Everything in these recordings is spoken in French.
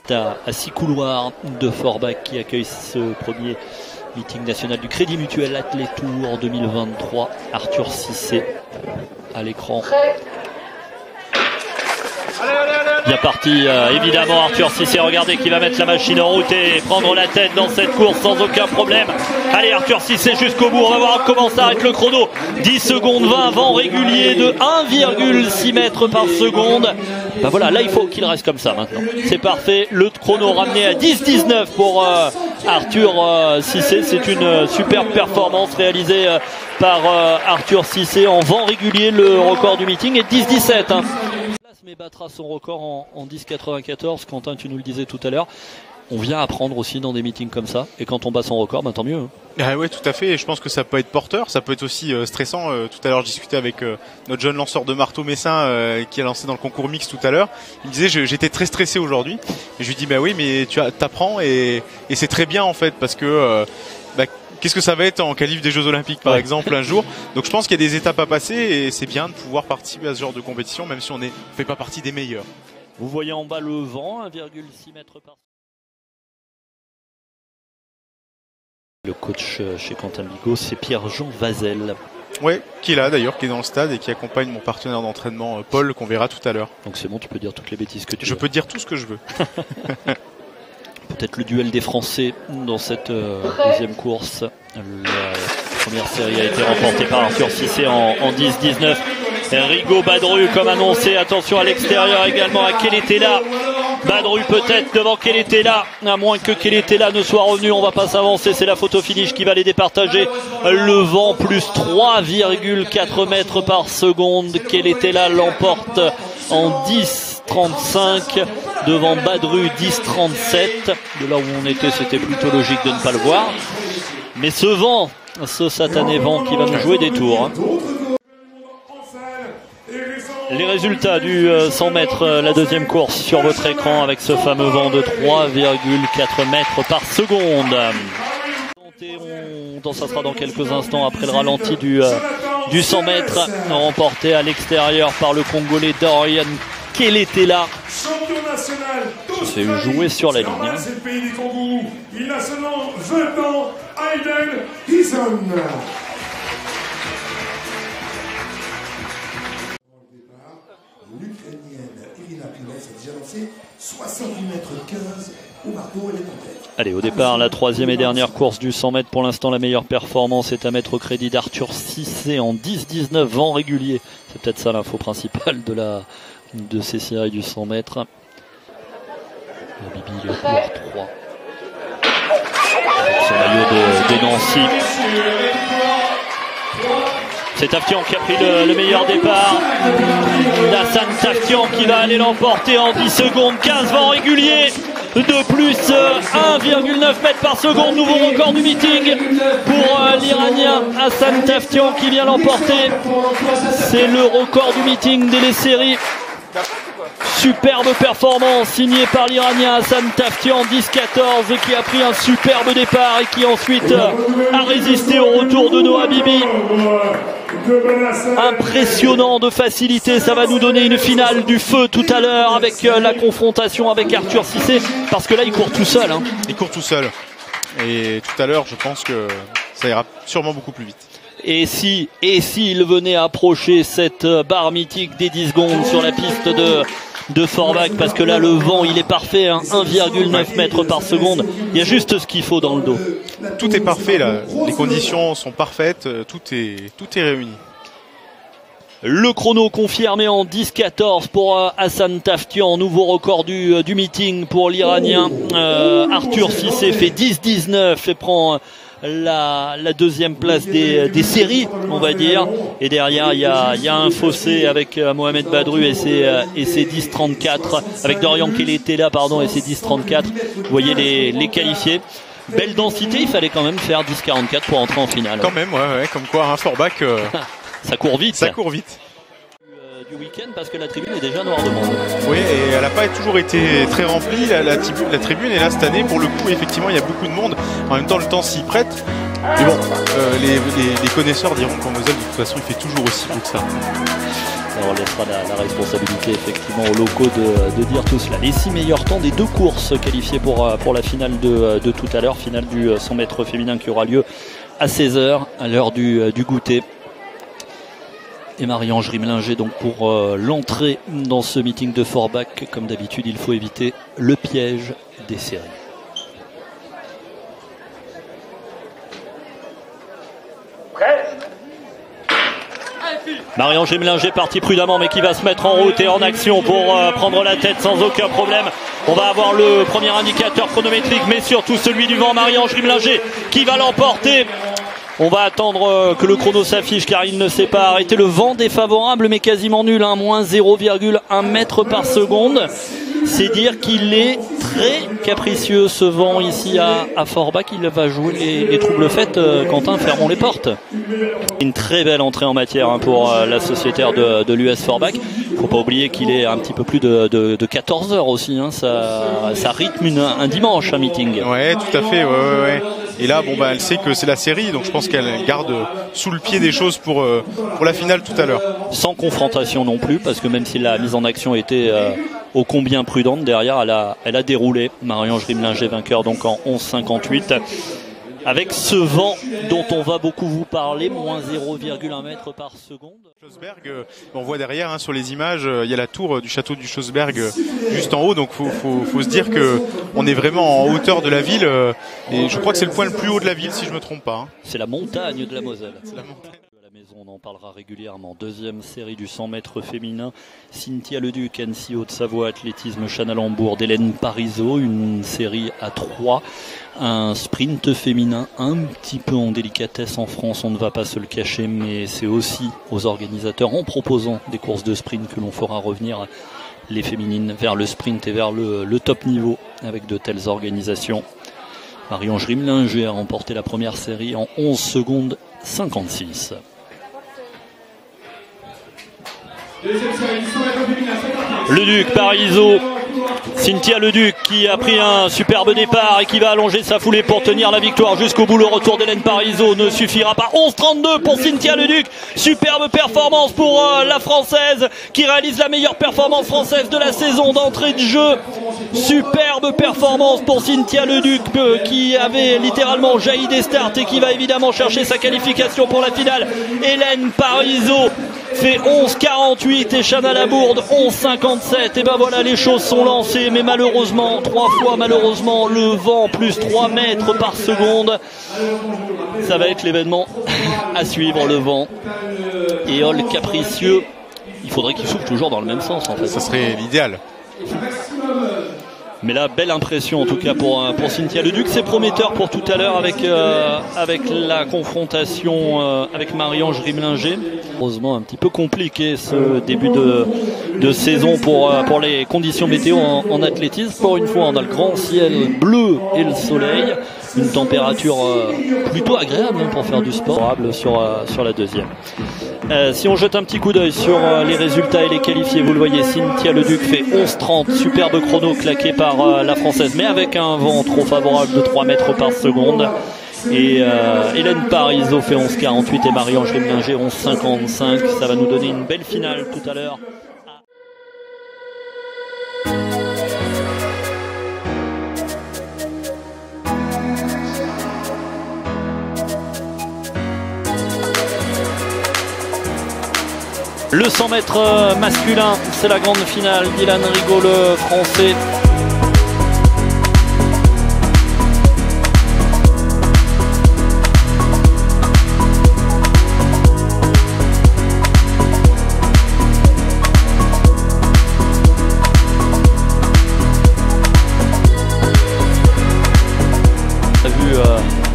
piste à 6 couloirs de Forbach qui accueille ce premier meeting national du Crédit Mutuel Athlé Tour 2023. Arthur Cissé à l'écran. Bien parti, évidemment Arthur Cissé, regardez qui va mettre la machine en route et prendre la tête dans cette course sans aucun problème. Allez Arthur Cissé jusqu'au bout, on va voir comment s'arrête le chrono. 10 secondes 20, vent régulier de 1,6 mètres par seconde. Ben voilà, là il faut qu'il reste comme ça maintenant. C'est parfait, le chrono ramené à 10,19 pour Arthur Cissé. C'est une superbe performance réalisée par Arthur Cissé en vent régulier. Le record du meeting est 10,17. Mais battra son record en 10,94. Quentin, tu nous le disais tout à l'heure. On vient apprendre aussi dans des meetings comme ça. Et quand on bat son record, ben, tant mieux. Hein. Ah ouais, tout à fait. Et je pense que ça peut être porteur. Ça peut être aussi stressant. Tout à l'heure, je discutais avec notre jeune lanceur de marteau Messin qui a lancé dans le concours mix tout à l'heure. Il me disait j'étais très stressé aujourd'hui. Et je lui dis bah oui, mais tu apprends et c'est très bien en fait parce que qu'est-ce que ça va être en qualif des Jeux Olympiques par exemple un jour. Donc je pense qu'il y a des étapes à passer et c'est bien de pouvoir participer à ce genre de compétition même si on ne fait pas partie des meilleurs. Vous voyez en bas le vent, 1,6 mètres par seconde. Le coach chez Quentin Bigot, c'est Pierre-Jean Vazel. Oui, qui est là d'ailleurs, qui est dans le stade et qui accompagne mon partenaire d'entraînement Paul qu'on verra tout à l'heure. Donc c'est bon, tu peux dire toutes les bêtises que tu veux. Je peux dire tout ce que je veux. Peut-être le duel des Français dans cette deuxième course. La première série a été remportée par Arthur Cissé en 10-19. Rigaud Badru comme annoncé. Attention à l'extérieur également à Keletela. Badru peut-être devant Keletela. À moins que Keletela ne soit revenu, on va pas s'avancer. C'est la photo finish qui va les départager. Le vent plus 3,4 mètres par seconde. Keletela l'emporte en 10,35 devant Badru 10,37. De là où on était, c'était plutôt logique de ne pas le voir. Mais ce vent, ce satané vent qui va nous jouer des tours. Hein. Les résultats du 100 mètres, la deuxième course sur votre écran avec ce fameux vent de 3,4 mètres par seconde. Ça sera dans quelques instants après le ralenti du 100 mètres remporté à l'extérieur par le Congolais Dorian Keletela. C'est joué sur la ligne. C'est le pays du Congo. Il a seulement 20 ans. Aiden Hison. L'Ukrainienne Irina Pines a déjà lancé 78,15 m au marteau, elle est en tête. Allez, au départ, la troisième et dernière course du 100 mètres. Pour l'instant, la meilleure performance est à mettre au crédit d'Arthur Cissé en 10-19, vent régulier. C'est peut-être ça l'info principale de ces séries du 100 mètres. Bibi, il est au couloir 3. Son maillot de Nancy. C'est Taftian qui a pris le meilleur départ. Hassan Taftian qui va aller l'emporter en 10 secondes 15, vent régulier de plus 1,9 mètres par seconde, nouveau record du meeting pour l'Iranien Hassan Taftian qui vient l'emporter. C'est le record du meeting des séries. Superbe performance signée par l'Iranien Hassan Taftian 10-14 qui a pris un superbe départ et qui ensuite a résisté au retour de Noah Bibi. Impressionnant de facilité, ça va nous donner une finale du feu tout à l'heure avec la confrontation avec Arthur Cissé parce que là il court tout seul. Hein. Il court tout seul et tout à l'heure je pense que ça ira sûrement beaucoup plus vite. Et s'il venait approcher cette barre mythique des 10 secondes sur la piste de Forbach, parce que là le vent il est parfait, hein, 1,9 mètres par seconde, il y a juste ce qu'il faut dans le dos. Tout est parfait là, les conditions sont parfaites, tout est réuni. Le chrono confirmé en 10-14 pour Hassan Taftian, nouveau record du meeting pour l'Iranien. Arthur Cissé fait 10-19 et prend la deuxième place des séries, on va dire. Et derrière, il y a un fossé avec Mohamed Badru et ses 10-34, avec Dorian Keletela, pardon, et ses 10-34. Vous voyez les qualifiés. Belle densité, il fallait quand même faire 10-44 pour entrer en finale. Quand même, ouais, comme quoi, hein, Forbach, ça court vite. Ça court vite. Du week-end parce que la tribune est déjà noire de monde. Oui, et elle n'a pas toujours été très remplie, la tribune, et là cette année, pour le coup, effectivement, il y a beaucoup de monde. En même temps, le temps s'y prête. Mais bon, les connaisseurs diront qu'en Moselle, de toute façon, il fait toujours aussi beau que ça. on laissera la responsabilité effectivement aux locaux de dire tout cela. Les 6 meilleurs temps des 2 courses qualifiées pour la finale de tout à l'heure, finale du 100 mètres féminin qui aura lieu à 16h à l'heure du goûter. Et Marie-Ange Rimlinger donc pour l'entrée dans ce meeting de Forbach. Comme d'habitude, il faut éviter le piège des séries. Marie-Ange Rimlinger parti prudemment mais qui va se mettre en route et en action pour prendre la tête sans aucun problème. On va avoir le premier indicateur chronométrique mais surtout celui du vent. Marie-Ange Rimlinger qui va l'emporter. On va attendre que le chrono s'affiche car il ne s'est pas arrêté. Le vent défavorable mais quasiment nul, hein, moins 0,1 mètre par seconde. C'est dire qu'il est très capricieux ce vent ici à Forbach. Il va jouer les troubles faits. Quentin, fermons les portes. Une très belle entrée en matière hein, pour la sociétaire de l'US Forbach. Il ne faut pas oublier qu'il est un petit peu plus de 14 heures aussi. Hein. Ça rythme un dimanche, un meeting. Ouais, tout à fait. Ouais. Et là, bon, bah, elle sait que c'est la série, donc je pense qu'elle garde sous le pied des choses pour la finale tout à l'heure. Sans confrontation non plus, parce que même si la mise en action était ô combien prudente, derrière, elle a déroulé. Marie-Ange Rimlinger vainqueur donc en 11,58. Avec ce vent dont on va beaucoup vous parler, moins 0,1 mètre par seconde. Schlossberg, on voit derrière hein, sur les images, il y a la tour du château du Schlossberg juste en haut, donc faut se dire que on est vraiment en hauteur de la ville et je crois que c'est le point le plus haut de la ville si je me trompe pas. Hein. C'est la montagne de la Moselle. C'est la montagne. On en parlera régulièrement. Deuxième série du 100 mètres féminin. Cynthia Leduc, Annecy Haute-Savoie, athlétisme Chanalembourg d'Hélène Parisot. Une série à 3. Un sprint féminin un petit peu en délicatesse en France, on ne va pas se le cacher, mais c'est aussi aux organisateurs en proposant des courses de sprint que l'on fera revenir les féminines vers le sprint et vers le top niveau avec de telles organisations. Marie-Ange Rimlinger a remporté la première série en 11 secondes 56. Leduc, Parisot, Cynthia Leduc qui a pris un superbe départ et qui va allonger sa foulée pour tenir la victoire jusqu'au bout. Le retour d'Hélène Parisot ne suffira pas. 11,32 pour Cynthia Leduc. Superbe performance pour la Française qui réalise la meilleure performance française de la saison d'entrée de jeu. Superbe performance pour Cynthia Leduc qui avait littéralement jailli des starts et qui va évidemment chercher sa qualification pour la finale. Hélène Parisot fait 11,48 et Chana Labourde 11,57. Et ben voilà, les choses sont lancées, mais malheureusement, 3 fois malheureusement, le vent plus 3 mètres par seconde. Ça va être l'événement à suivre, le vent. Et Hall capricieux, il faudrait qu'il souffle toujours dans le même sens en fait. Ça serait l'idéal. Mais là, belle impression en tout cas pour Cynthia Leduc. C'est prometteur pour tout à l'heure avec la confrontation avec Marie-Ange Rimlinger. Heureusement un petit peu compliqué ce début de saison pour les conditions météo en athlétisme. Pour une fois, on a le grand ciel bleu et le soleil. Une température plutôt agréable pour faire du sport sur la deuxième. Si on jette un petit coup d'œil sur les résultats et les qualifiés, vous le voyez, Cynthia Leduc fait 11,30, superbe chrono claqué par la Française, mais avec un vent trop favorable de 3 mètres par seconde. Et Hélène Parisot fait 11,48 et Marie-Ange Rimlinger 11,55. Ça va nous donner une belle finale tout à l'heure. Le 100 mètres masculin, c'est la grande finale. Dylan Rigaud, le français. On a vu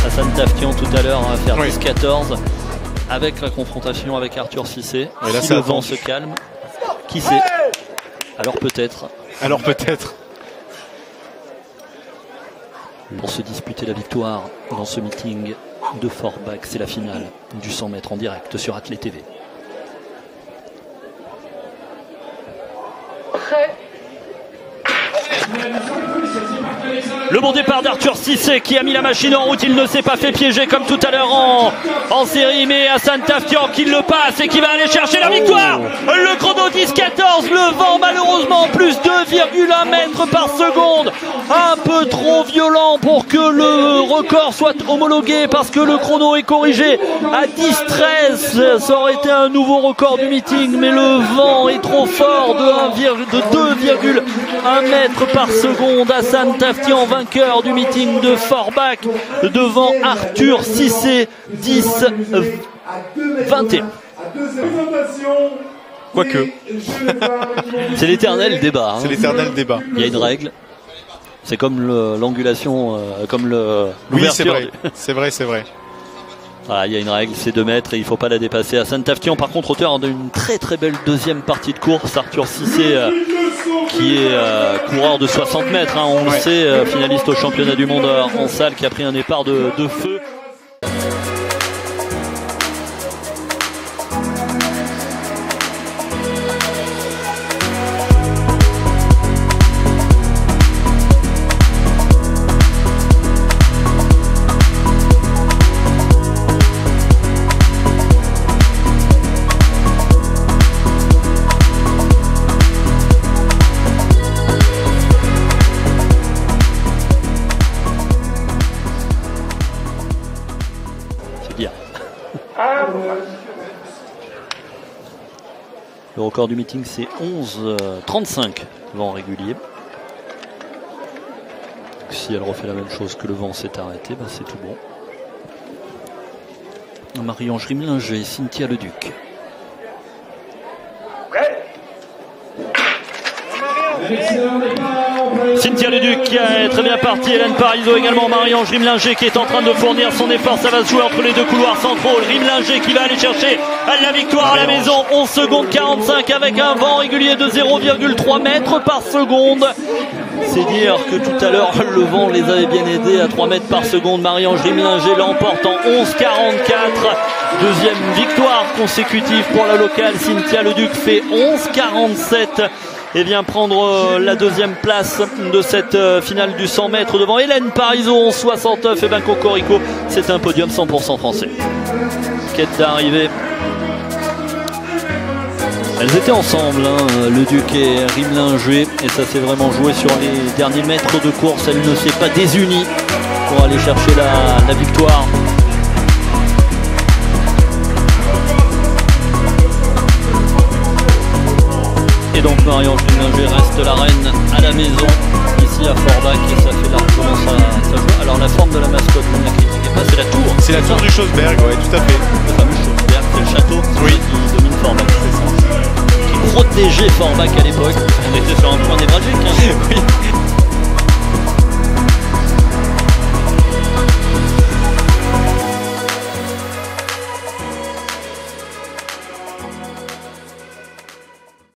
Hassan Taftian tout à l'heure faire 10-14. Avec la confrontation avec Arthur Cissé, si le vent se calme, qui sait? Alors peut-être. Pour se disputer la victoire dans ce meeting de Forbach, c'est la finale du 100 mètres en direct sur Athlé TV. Prêt. Le bon départ d'Arthur Cissé qui a mis la machine en route. Il ne s'est pas fait piéger comme tout à l'heure en série, mais Hassan Taftian qui le passe et qui va aller chercher la victoire. Le chrono 10-14, le vent malheureusement plus 2,1 mètres par seconde. Un peu trop violent pour que le record soit homologué parce que le chrono est corrigé à 10-13. Ça aurait été un nouveau record du meeting, mais le vent est trop fort de 2,1 mètres par seconde. Hassan Taftian, vainqueur du meeting de Forbach devant Arthur Cissé, 10-21. Quoique. C'est l'éternel débat. C'est l'éternel débat. Il y a une règle. C'est comme l'angulation, comme l'ouverture. Oui, c'est vrai. C'est vrai. Voilà, il y a une règle, c'est 2 mètres et il ne faut pas la dépasser. Hassan Taftian, par contre, auteur d'une très très belle deuxième partie de course. Arthur Cissé, qui est coureur de 60 mètres, hein, on le sait, finaliste au championnat du monde en salle, qui a pris un départ de feu. Le record du meeting c'est 11,35 vent régulier. Si elle refait la même chose que le vent s'est arrêté, ben c'est tout bon. Marie-Ange Rimlinger et Cynthia Leduc. Cynthia Leduc qui est très bien partie, Hélène Parizeau également, Marie-Ange Rimlinger qui est en train de fournir son effort, ça va se jouer entre les deux couloirs centraux. Rimlinger qui va aller chercher la victoire à la maison, 11 secondes 45 avec un vent régulier de 0,3 mètres par seconde. C'est dire que tout à l'heure le vent les avait bien aidés à 3 mètres par seconde. Marie-Ange Rimlinger l'emporte en 11,44. Deuxième victoire consécutive pour la locale. Cynthia Leduc fait 11,47 et vient prendre la deuxième place de cette finale du 100 mètres devant Hélène Parizeau, 11,69 et ben Cocorico. C'est un podium 100% français. Quête d'arrivée. Elles étaient ensemble, hein, Leduc et Rimlinger, et ça s'est vraiment joué sur les derniers mètres de course. Elle ne s'est pas désunie pour aller chercher la victoire. Et donc Marie-Ange Rimlinger reste la reine à la maison, ici à Forbach, et ça fait largement sa joie. Alors la forme de la mascotte, vous ne la critiquez pas, c'est la tour. C'est la tour du Schaussberg, ouais, tout à fait. Le fameux Schaussberg, c'est le château qui domine Forbach, c'est ça. Qui protégeait Forbach à l'époque. On était sur un point névralgique. Hein. Oui.